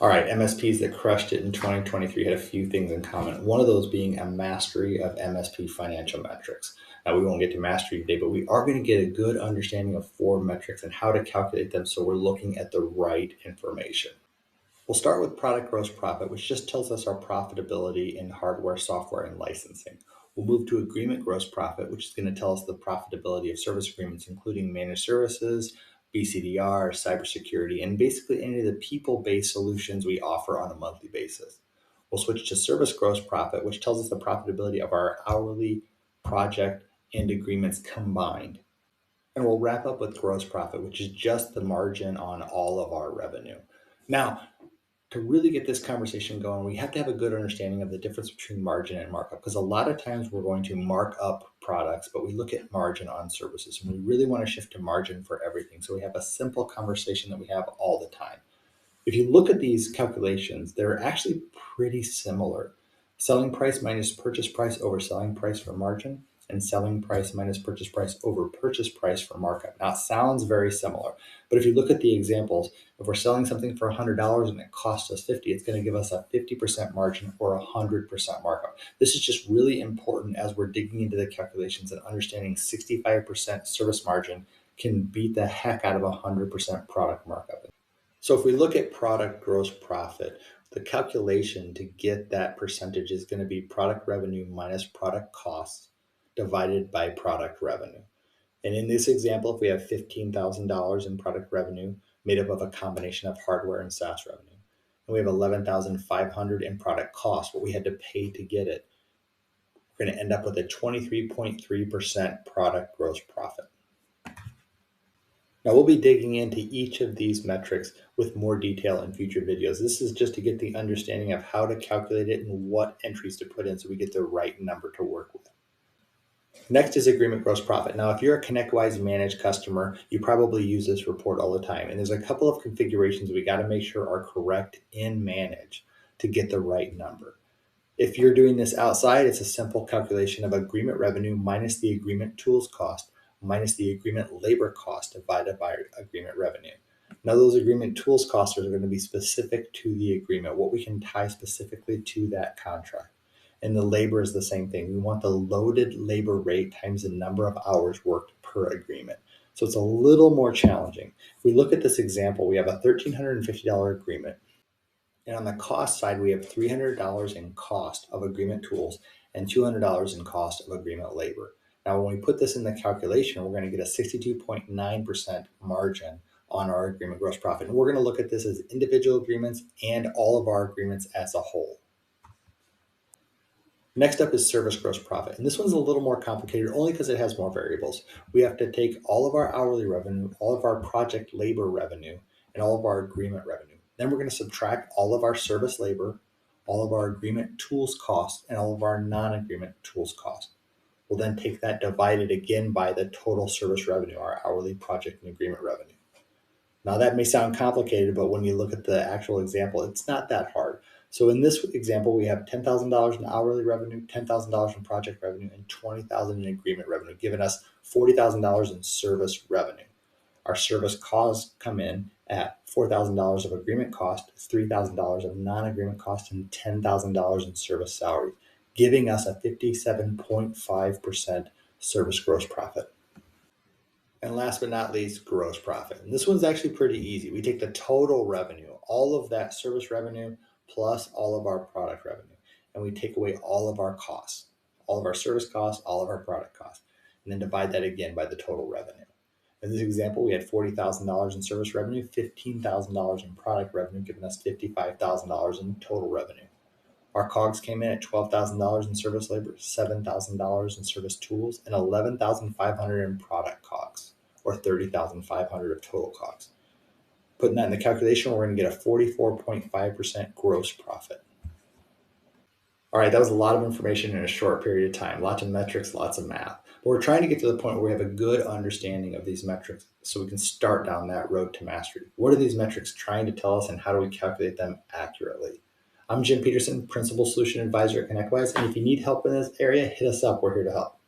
All right, MSPs that crushed it in 2023 had a few things in common. One of those being a mastery of MSP financial metrics. Now, we won't get to mastery today, but we are going to get a good understanding of four metrics and how to calculate them so we're looking at the right information. We'll start with product gross profit, which just tells us our profitability in hardware, software, and licensing. We'll move to agreement gross profit, which is going to tell us the profitability of service agreements, including managed services, BCDR, cybersecurity, and basically any of the people-based solutions we offer on a monthly basis. We'll switch to service gross profit, which tells us the profitability of our hourly, project, and agreements combined. And we'll wrap up with gross profit, which is just the margin on all of our revenue. Now, to really get this conversation going, we have to have a good understanding of the difference between margin and markup, because a lot of times we're going to mark up products, but we look at margin on services, and we really want to shift to margin for everything. So we have a simple conversation that we have all the time. If you look at these calculations, they're actually pretty similar. Selling price minus purchase price over selling price for margin, and selling price minus purchase price over purchase price for markup. Now, it sounds very similar, but if you look at the examples, if we're selling something for $100 and it costs us 50, it's going to give us a 50% margin or 100% markup. This is just really important as we're digging into the calculations and understanding 65% service margin can beat the heck out of 100% product markup. So if we look at product gross profit, the calculation to get that percentage is going to be product revenue minus product costs divided by product revenue. And in this example, if we have $15,000 in product revenue made up of a combination of hardware and SaaS revenue, and we have $11,500 in product cost, what we had to pay to get it, we're going to end up with a 23.3% product gross profit. Now, we'll be digging into each of these metrics with more detail in future videos. This is just to get the understanding of how to calculate it and what entries to put in so we get the right number to work with. Next is agreement gross profit. Now, if you're a ConnectWise managed customer, you probably use this report all the time. And there's a couple of configurations we got to make sure are correct in manage to get the right number. If you're doing this outside, it's a simple calculation of agreement revenue minus the agreement tools cost minus the agreement labor cost divided by agreement revenue. Now, those agreement tools costs are going to be specific to the agreement, what we can tie specifically to that contract. And the labor is the same thing. We want the loaded labor rate times the number of hours worked per agreement. So it's a little more challenging. If we look at this example, we have a $1,350 agreement. And on the cost side, we have $300 in cost of agreement tools and $200 in cost of agreement labor. Now, when we put this in the calculation, we're going to get a 62.9% margin on our agreement gross profit. And we're going to look at this as individual agreements and all of our agreements as a whole. Next up is service gross profit. And this one's a little more complicated only because it has more variables. We have to take all of our hourly revenue, all of our project labor revenue, and all of our agreement revenue. Then we're going to subtract all of our service labor, all of our agreement tools cost, and all of our non-agreement tools cost. We'll then take that divided again by the total service revenue, our hourly project and agreement revenue. Now, that may sound complicated, but when you look at the actual example, it's not that hard. So in this example, we have $10,000 in hourly revenue, $10,000 in project revenue, and $20,000 in agreement revenue, giving us $40,000 in service revenue. Our service costs come in at $4,000 of agreement cost, $3,000 of non-agreement cost, and $10,000 in service salary, giving us a 57.5% service gross profit. And last but not least, gross profit. And this one's actually pretty easy. We take the total revenue, all of that service revenue, plus all of our product revenue, and we take away all of our costs, all of our service costs, all of our product costs, and then divide that again by the total revenue. In this example, we had $40,000 in service revenue, $15,000 in product revenue, giving us $55,000 in total revenue. Our COGS came in at $12,000 in service labor, $7,000 in service tools, and $11,500 in product COGS, or $30,500 of total COGS. Putting that in the calculation, we're going to get a 44.5% gross profit. All right, that was a lot of information in a short period of time, lots of metrics, lots of math. But we're trying to get to the point where we have a good understanding of these metrics so we can start down that road to mastery. What are these metrics trying to tell us, and how do we calculate them accurately? I'm Jim Peterson, Principal Solution Advisor at ConnectWise, and if you need help in this area, hit us up. We're here to help.